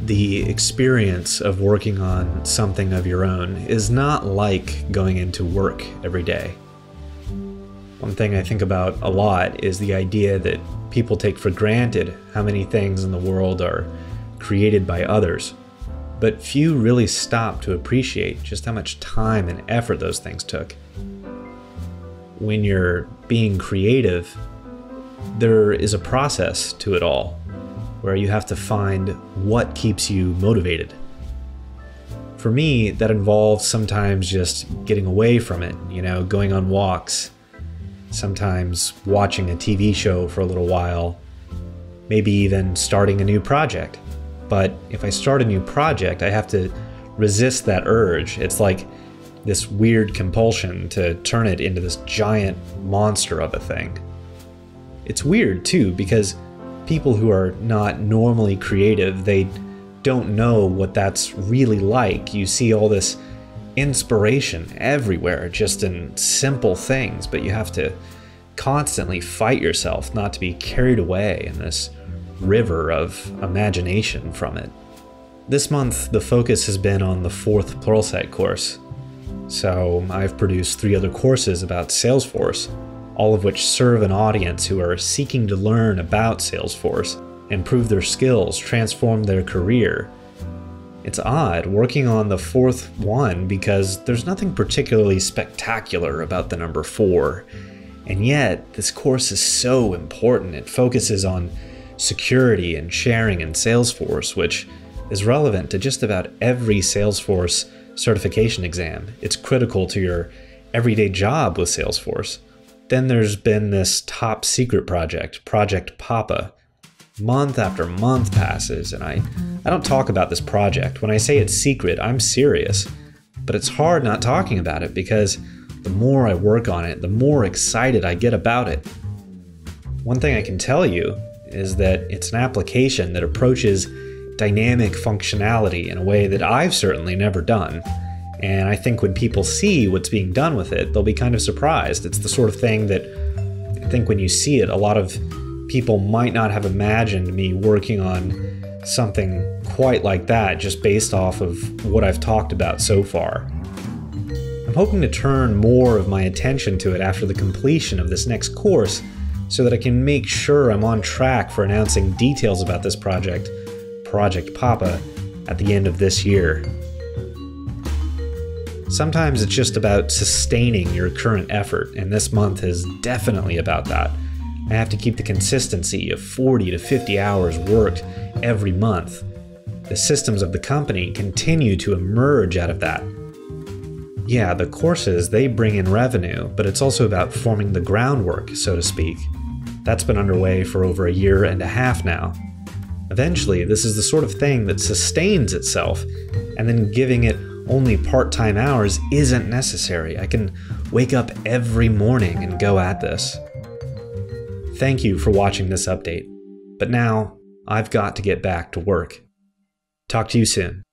The experience of working on something of your own is not like going into work every day. One thing I think about a lot is the idea that people take for granted how many things in the world are created by others, but few really stop to appreciate just how much time and effort those things took. When you're being creative, there is a process to it all, where you have to find what keeps you motivated. For me, that involves sometimes just getting away from it, going on walks, sometimes watching a TV show for a little while, maybe even starting a new project. But if I start a new project, I have to resist that urge. It's like this weird compulsion to turn it into this giant monster of a thing. It's weird too, because people who are not normally creative, they don't know what that's really like. You see all this inspiration everywhere, just in simple things, but you have to constantly fight yourself not to be carried away in this river of imagination from it. This month, the focus has been on the 4th Pluralsight course. So I've produced 3 other courses about Salesforce, all of which serve an audience who are seeking to learn about Salesforce, improve their skills, transform their career. It's odd working on the 4th one because there's nothing particularly spectacular about the number 4. And yet, this course is so important. It focuses on security and sharing in Salesforce, which is relevant to just about every Salesforce certification exam. It's critical to your everyday job with Salesforce. Then there's been this top secret project, Project Papa. Month after month passes, and I don't talk about this project. When I say it's secret, I'm serious. But it's hard not talking about it because the more I work on it, the more excited I get about it. One thing I can tell you is that it's an application that approaches dynamic functionality in a way that I've certainly never done. And I think when people see what's being done with it, they'll be kind of surprised. It's the sort of thing that I think when you see it, a lot of people might not have imagined me working on something quite like that just based off of what I've talked about so far. I'm hoping to turn more of my attention to it after the completion of this next course so that I can make sure I'm on track for announcing details about this project, Project Papa, at the end of this year. Sometimes it's just about sustaining your current effort, and this month is definitely about that. I have to keep the consistency of 40 to 50 hours worked every month. The systems of the company continue to emerge out of that. Yeah, the courses, they bring in revenue, but it's also about forming the groundwork, so to speak. That's been underway for over 1.5 years now. Eventually, this is the sort of thing that sustains itself, and then giving it only part-time hours isn't necessary. I can wake up every morning and go at this. Thank you for watching this update, but now I've got to get back to work. Talk to you soon.